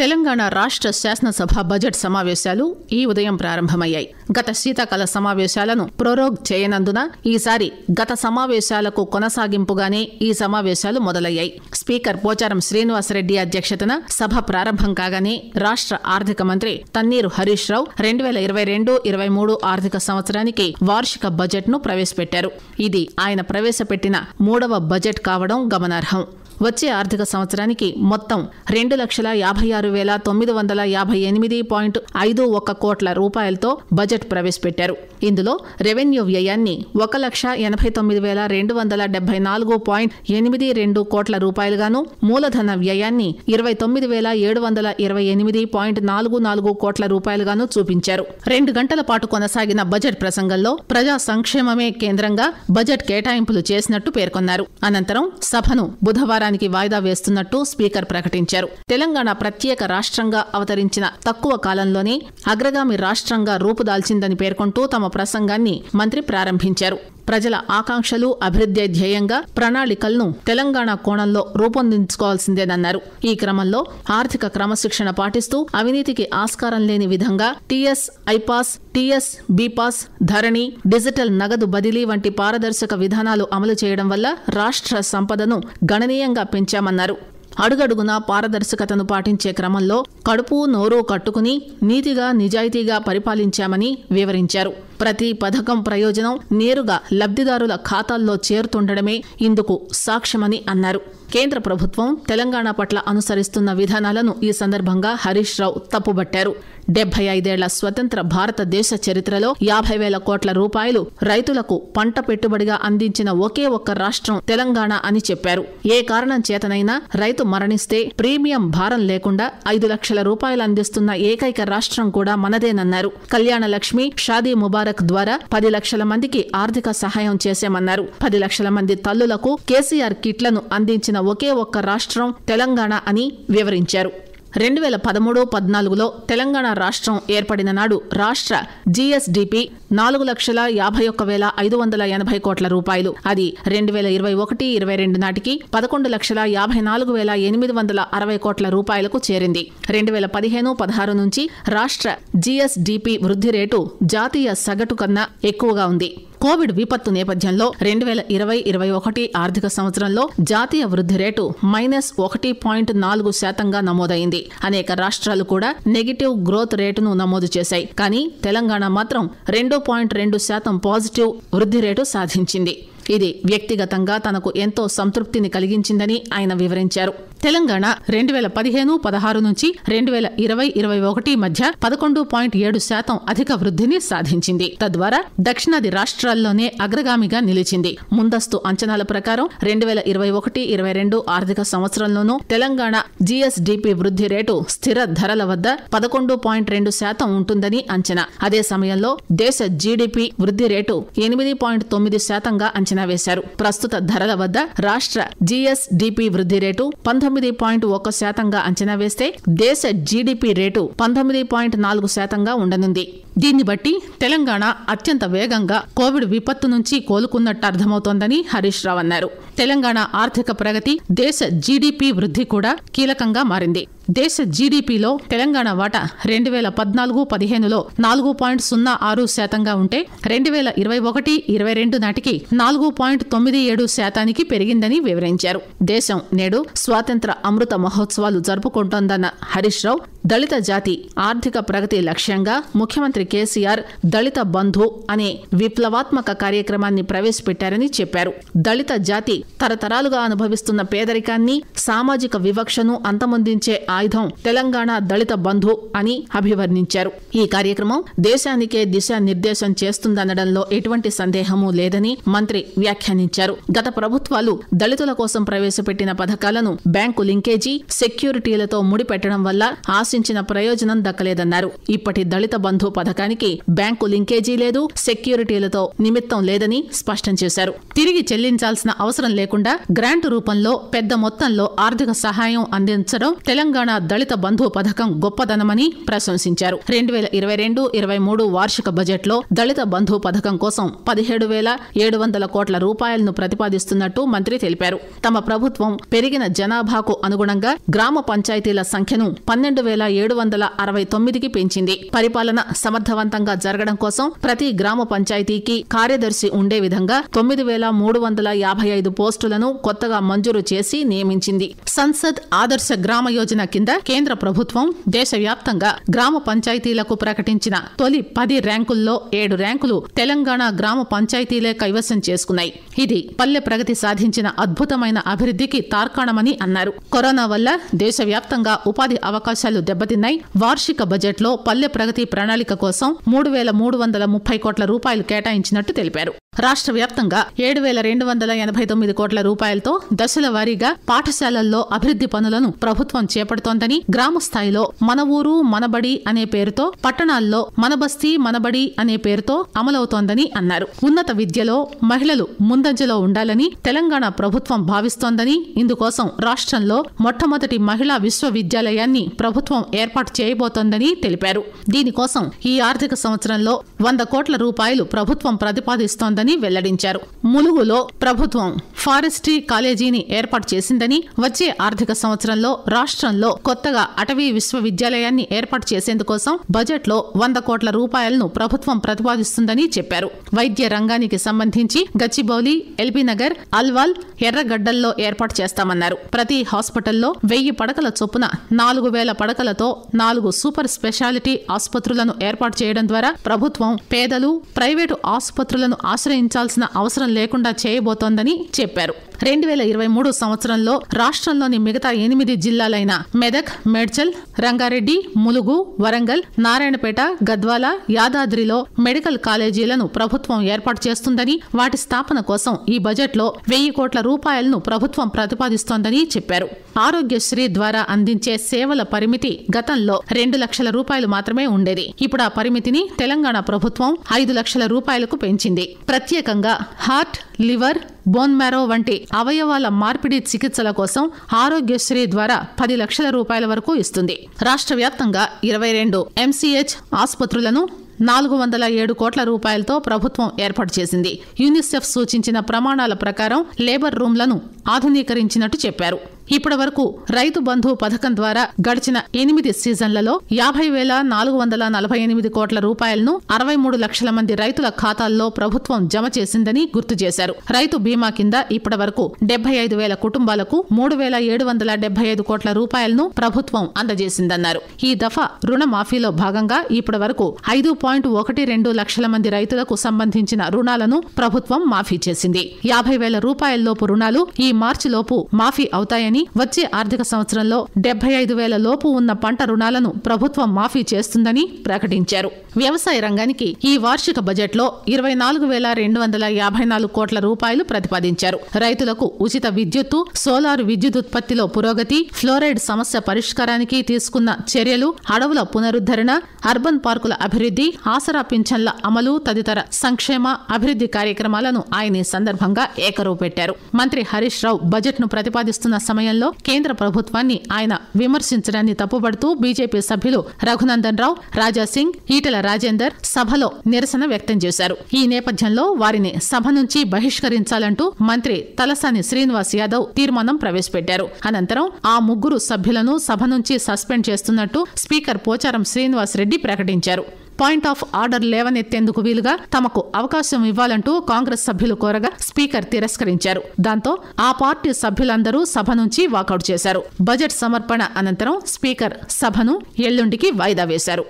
తెలంగాణ రాష్ట్ర శాసనసభ బడ్జెట్ సమావేశాలు ఈ ఉదయం ప్రారంభమయ్యాయి. గత శీతాకాల సమావేశాలను ప్రోరోగ్ చేయనందున ఈసారి గత సమావేశాలకు కొనసాగింపుగానే ఈ సమావేశాలు మొదలయ్యాయి. స్పీకర్ పోచారం శ్రీనివాసరెడ్డి అధ్యక్షతన సభ ప్రారంభం కాగానే రాష్ట్ర ఆర్థిక మంత్రి తన్నీరు హరీష్ రావు 2022-23 ఆర్థిక సంవత్సరానికి వార్షిక బడ్జెట్ ను ప్రవేశపెట్టారు. ఇది ఆయన ప్రవేశపెట్టిన 3వ బడ్జెట్ కావడం గమనార్హం. వచ్చే ఆర్థిక సంవత్సరానికి మొత్తం 2,56,958.51 కోట్ల రూపాయలతో బడ్జెట్ ప్రవేశపెట్టారు. ఇందులో రెవెన్యూ వ్యయాన్ని 1,89,274.82 కోట్ల రూపాయలుగాను, మూలధన వ్యయాన్ని 29,728.44 కోట్ల రూపాయలుగాను చూపించారు. 2 గంటల పాటు కొనసాగిన బడ్జెట్ ప్రసంగంలో ప్రజా సంక్షేమమే కేంద్రంగా బడ్జెట్ కేటాయింపులు చేసినట్టు పేర్కొన్నారు. అనంతరం సభను బుధవారం వాయిదా వేస్తున్నట్టు స్పీకర్ ప్రకటించారు. తెలంగాణ ప్రత్యేక రాష్ట్రంగా అవతరించిన తక్కువ కాలంలోనే అగ్రగామి రాష్ట్రంగా రూపుదాల్చిందని పేర్కొంటూ తమ ప్రసంగాన్ని మంత్రి ప్రారంభించారు. ప్రజల ఆకాంక్షలు అభివృద్ధి ధ్యేయంగా ప్రణాళికలను తెలంగాణ కోణంలో రూపొందించుకోవాల్సిందేనన్నారు. ఈ క్రమంలో ఆర్థిక క్రమశిక్షణ పాటిస్తూ అవినీతికి ఆస్కారం లేని విధంగా టీఎస్ ఐపాస్, టీఎస్ బీపాస్, ధరణి, డిజిటల్ నగదు బదిలీ వంటి పారదర్శక విధానాలు అమలు చేయడం వల్ల రాష్ట్ర సంపదను గణనీయంగా పెంచామన్నారు. అడుగడుగునా పారదర్శకతను పాటించే క్రమంలో కడుపు నోరు కట్టుకుని నీతిగా నిజాయితీగా పరిపాలించామని వివరించారు. ప్రతి పథకం ప్రయోజనం నేరుగా లబ్ధిదారుల ఖాతాల్లో చేరుతుండడమే ఇందుకు సాక్ష్యమని అన్నారు. కేంద్ర ప్రభుత్వం తెలంగాణ పట్ల అనుసరిస్తున్న విధానాలను ఈ సందర్భంగా హరీష్ రావు తప్పుబట్టారు. 75 ఏళ్ల స్వతంత్ర భారతదేశ చరిత్రలో 50,000 కోట్ల రూపాయలు రైతులకు పంట పెట్టుబడిగా అందించిన ఒకే ఒక్క రాష్ట్రం తెలంగాణ అని చెప్పారు. ఏ కారణం చేతనైనా రైతు మరణిస్తే ప్రీమియం భారం లేకుండా 5 లక్షల రూపాయలు అందిస్తున్న ఏకైక రాష్ట్రం కూడా మనదేనన్నారు. కళ్యాణ లక్ష్మి, షాదీ ముబారక్ ద్వారా 10 లక్షల మందికి ఆర్థిక సహాయం చేశామన్నారు. 10 లక్షల మంది తల్లులకు కేసీఆర్ కిట్లను అందించిన ఒకే ఒక్క రాష్ట్రం తెలంగాణ అని వివరించారు. 2013-14లో తెలంగాణ రాష్ట్రం ఏర్పడిన నాడు రాష్ట్ర జీఎస్డీపీ 4,51,580 కోట్ల రూపాయలు. అది 2021-22 నాటికి 11,54,860 కోట్ల రూపాయలకు చేరింది. 2015-16 నుంచి రాష్ట్ర జీఎస్డీపీ వృద్ధి రేటు జాతీయ సగటు కన్నా ఎక్కువగా ఉంది. కోవిడ్ విపత్తు నేపథ్యంలో 2020-21 ఆర్థిక సంవత్సరంలో జాతీయ వృద్ధి రేటు -1.4% నమోదైంది. అనేక రాష్ట్రాలు కూడా నెగిటివ్ గ్రోత్ రేటును నమోదు చేశాయి. కానీ తెలంగాణ మాత్రం 2.2% పాజిటివ్ వృద్ధి రేటు సాధించింది. ఇది వ్యక్తిగతంగా తనకు ఎంతో సంతృప్తిని కలిగించిందని ఆయన వివరించారు. తెలంగాణ 2015-16 నుంచి 2020-21 మధ్య 11.7% అధిక వృద్ధిని సాధించింది. తద్వారా దక్షిణాది రాష్ట్రాల్లోనే అగ్రగామిగా నిలిచింది. ముందస్తు అంచనాల ప్రకారం 2021-22 ఆర్థిక సంవత్సరంలోనూ తెలంగాణ జీఎస్డీపీ వృద్ధి రేటు స్థిర ధరల వద్ద 11.2% ఉంటుందని అంచనా. అదే సమయంలో దేశ జీడీపీ వృద్ధి రేటు 8.9%గా అంచనా వేశారు. ప్రస్తుత ధరల వద్ద రాష్ట్ర జీఎస్డీపీ వృద్ధి రేటు 19.1%గా అంచనా వేస్తే దేశ జీడీపీ రేటు 19.4%గా ఉండనుంది. దీన్ని బట్టి తెలంగాణ అత్యంత వేగంగా కోవిడ్ విపత్తు నుంచి కోలుకున్నట్టు అర్థమవుతోందని హరీష్ రావు అన్నారు. తెలంగాణ ఆర్థిక ప్రగతి, దేశ జీడీపీ వృద్ధి కూడా కీలకంగా మారింది. దేశ జీడీపీలో తెలంగాణ వాటా 2014-15లో 4.06%గా ఉంటే 2021-22 నాటికి 4.97%కి పెరిగిందని వివరించారు. దేశం నేడు స్వాతంత్ర అమృత మహోత్సవాలు జరుపుకుంటోందన్న హరీష్ రావు దళిత జాతి ఆర్థిక ప్రగతి లక్ష్యంగా ముఖ్యమంత్రి కేసీఆర్ దళిత బంధు అనే విప్లవాత్మక కార్యక్రమాన్ని ప్రవేశపెట్టారని చెప్పారు. దళిత జాతి తరతరాలుగా అనుభవిస్తున్న పేదరికాన్ని, సామాజిక వివక్షను అంతమొందించే ఆయుధం తెలంగాణ దళిత బంధు అని అభివర్ణించారు. ఈ కార్యక్రమం దేశానికే దిశానిర్దేశం చేస్తుందనడంలో ఎటువంటి సందేహమూ లేదని మంత్రి వ్యాఖ్యానించారు. గత ప్రభుత్వాలు దళితుల కోసం ప్రవేశపెట్టిన పథకాలను బ్యాంకు లింకేజీ, సెక్యూరిటీలతో ముడిపెట్టడం వల్ల ఆశించిన ఆశించిన ప్రయోజనం దక్కలేదన్నారు. ఇప్పటి దళిత బంధు పథకానికి బ్యాంకు లింకేజీ లేదు, సెక్యూరిటీలతో నిమిత్తం లేదని స్పష్టం చేశారు. తిరిగి చెల్లించాల్సిన అవసరం లేకుండా గ్రాంట్ రూపంలో పెద్ద మొత్తంలో ఆర్థిక సహాయం అందించడం తెలంగాణ దళిత బంధు పథకం గొప్పదనమని ప్రశంసించారు. 2022-23 వార్షిక బడ్జెట్లో దళిత బంధు పథకం కోసం 17,700 కోట్ల రూపాయలను ప్రతిపాదిస్తున్నట్టు మంత్రి తెలిపారు. తమ ప్రభుత్వం పెరిగిన జనాభాకు అనుగుణంగా గ్రామ పంచాయతీల సంఖ్యను 12,769కి పెంచింది. పరిపాలన సమర్థవంతంగా జరగడం కోసం ప్రతి గ్రామ పంచాయతీకి కార్యదర్శి ఉండే విధంగా 9,355 పోస్టులను కొత్తగా మంజూరు చేసి నియమించింది. సంసద్ ఆదర్శ గ్రామ యోజన కింద కేంద్ర ప్రభుత్వం దేశవ్యాప్తంగా గ్రామ పంచాయతీలకు ప్రకటించిన తొలి 10 ర్యాంకుల్లో 7 ర్యాంకులు తెలంగాణ గ్రామ పంచాయతీలే కైవసం చేసుకున్నాయి. ఇది పల్లె ప్రగతి సాధించిన అద్భుతమైన అభివృద్ధికి తార్కాణమని అన్నారు. కరోనా వల్ల దేశవ్యాప్తంగా ఉపాధి అవకాశాలు దెబ్బతిన్నాయి. వార్షిక బడ్జెట్లో పల్లె ప్రగతి ప్రణాళిక కోసం 3,330 కోట్ల రూపాయలు కేటాయించినట్టు తెలిపారు. రాష్ట్ర వ్యాప్తంగా 7,289 కోట్ల రూపాయలతో దశల వారీగా పాఠశాలల్లో అభివృద్ధి పనులను ప్రభుత్వం చేపడుతోందని, గ్రామ స్థాయిలో మన ఊరు మనబడి అనే పేరుతో, పట్టణాల్లో మన బస్తీ మనబడి అనే పేరుతో అమలవుతోందని అన్నారు. ఉన్నత విద్యలో మహిళలు ముందంజలో ఉండాలని తెలంగాణ ప్రభుత్వం భావిస్తోందని, ఇందుకోసం రాష్ట్రంలో మొట్టమొదటి మహిళా విశ్వవిద్యాలయాన్ని ప్రభుత్వం ఏర్పాటు చేయబోతోందని తెలిపారు. దీనికోసం ఈ ఆర్థిక సంవత్సరంలో 100 కోట్ల రూపాయలు ప్రభుత్వం ప్రతిపాదిస్తోందని వెల్లడించారు. ములుగులో ప్రభుత్వం ఫారెస్ట్రీ కాలేజీని ఏర్పాటు చేసిందని, వచ్చే ఆర్థిక సంవత్సరంలో రాష్ట్రంలో కొత్తగా అటవీ విశ్వవిద్యాలయాన్ని ఏర్పాటు చేసేందుకోసం బడ్జెట్లో 100 కోట్ల రూపాయలను ప్రభుత్వం ప్రతిపాదిస్తుందని చెప్పారు. వైద్య రంగానికి సంబంధించి గచ్చిబౌలి, ఎల్బీనగర్, అల్వాల్, ఎర్రగడ్డల్లో ఏర్పాటు చేస్తామన్నారు. ప్రతి హాస్పిటల్లో 1000 పడకల చొప్పున 4,000 పడకలతో 4 సూపర్ స్పెషాలిటీ ఆసుపత్రులను ఏర్పాటు చేయడం ద్వారా ప్రభుత్వం పేదలు ప్రైవేటు ఆసుపత్రులను ఆశ్రయించాల్సిన అవసరం లేకుండా చేయబోతోందని చెప్పారు. 2023 సంవత్సరంలో రాష్ట్రంలోని మిగతా 8 జిల్లాలైన మెదక్, మేడ్చల్, రంగారెడ్డి, ములుగు, వరంగల్, నారాయణపేట, గద్వాల, యాదాద్రిలో మెడికల్ కాలేజీలను ప్రభుత్వం ఏర్పాటు చేస్తుందని, వాటి స్థాపన కోసం ఈ బడ్జెట్లో 1000 కోట్ల రూపాయలను ప్రభుత్వం ప్రతిపాదిస్తోందని చెప్పారు. ఆరోగ్యశ్రీ ద్వారా అందించే సేవల పరిమితి గతంలో 2 లక్షల రూపాయలు మాత్రమే ఉండేది. ఇప్పుడు ఆ పరిమితిని తెలంగాణ ప్రభుత్వం 5 లక్షల రూపాయలకు పెంచింది. ప్రత్యేకంగా హార్ట్, లివర్, బోన్ మ్యారో వంటి అవయవాల మార్పిడి చికిత్సల కోసం ఆరోగ్యశ్రీ ద్వారా 10 లక్షల రూపాయల వరకు ఇస్తుంది. రాష్ట్ర వ్యాప్తంగా 22 ఎంసీహెచ్ ఆసుపత్రులను 407 కోట్ల రూపాయలతో ప్రభుత్వం ఏర్పాటు చేసింది. యూనిసెఫ్ సూచించిన ప్రమాణాల ప్రకారం లేబర్ రూమ్లను ఆధునీకరించినట్టు చెప్పారు. ఇప్పటి వరకు రైతు బంధు పథకం ద్వారా గడిచిన 8 సీజన్లలో 50,448 కోట్ల రూపాయలను 63 లక్షల మంది రైతుల ఖాతాల్లో ప్రభుత్వం జమ చేసిందని గుర్తు చేశారు. రైతు బీమా కింద ఇప్పటి వరకు 75,000 కుటుంబాలకు 3,775 కోట్ల రూపాయలను ప్రభుత్వం అందజేసిందన్నారు. ఈ దఫా రుణమాఫీలో భాగంగా ఇప్పటి వరకు 5.12 లక్షల మంది రైతులకు సంబంధించిన రుణాలను ప్రభుత్వం మాఫీ చేసింది. 50,000 రూపాయలలోపు రుణాలు ఈ మార్చిలోపు మాఫీ అవుతాయని, వచ్చే ఆర్థిక సంవత్సరంలో 75,000 లోపు ఉన్న పంట రుణాలను ప్రభుత్వం మాఫీ చేస్తుందని ప్రకటించారు. వ్యవసాయ రంగానికి ఈ వార్షిక బడ్జెట్లో 24,254 కోట్ల రూపాయలు ప్రతిపాదించారు. రైతులకు ఉచిత విద్యుత్తు, సోలార్ విద్యుదుత్పత్తిలో పురోగతి, ఫ్లోరైడ్ సమస్య పరిష్కారానికి తీసుకున్న చర్యలు, అడవుల పునరుద్ధరణ, అర్బన్ పార్కుల అభివృద్ధి, ఆసరా పింఛన్ల అమలు తదితర సంక్షేమ అభివృద్ధి కార్యక్రమాలను ఆయన ఈ సందర్భంగా ఏకరువు పెట్టారు. మంత్రి హరీష్ రావు బడ్జెట్ను ప్రతిపాదిస్తున్న సమయంలో కేంద్ర ప్రభుత్వాన్ని ఆయన విమర్శించడాన్ని తప్పుపడుతూ బీజేపీ సభ్యులు రఘునందన్ రావు, రాజాసింగ్, ఈటెల రాజేందర్ సభలో నిరసన వ్యక్తం చేశారు. ఈ నేపథ్యంలో వారిని సభ నుంచి బహిష్కరించాలంటూ మంత్రి తలసాని శ్రీనివాస్ యాదవ్ తీర్మానం ప్రవేశపెట్టారు. అనంతరం ఆ 3 సభ్యులను సభ నుంచి సస్పెండ్ చేస్తున్నట్టు స్పీకర్ పోచారం శ్రీనివాస్ రెడ్డి ప్రకటించారు. పాయింట్ ఆఫ్ ఆర్డర్ లేవనెత్తేందుకు వీలుగా తమకు అవకాశం ఇవ్వాలంటూ కాంగ్రెస్ సభ్యులు కోరగా స్పీకర్ తిరస్కరించారు. దాంతో ఆ పార్టీ సభ్యులందరూ సభ నుంచి వాకౌట్ చేశారు. బడ్జెట్ సమర్పణ అనంతరం స్పీకర్ సభను ఎల్లుండికి వాయిదా వేశారు.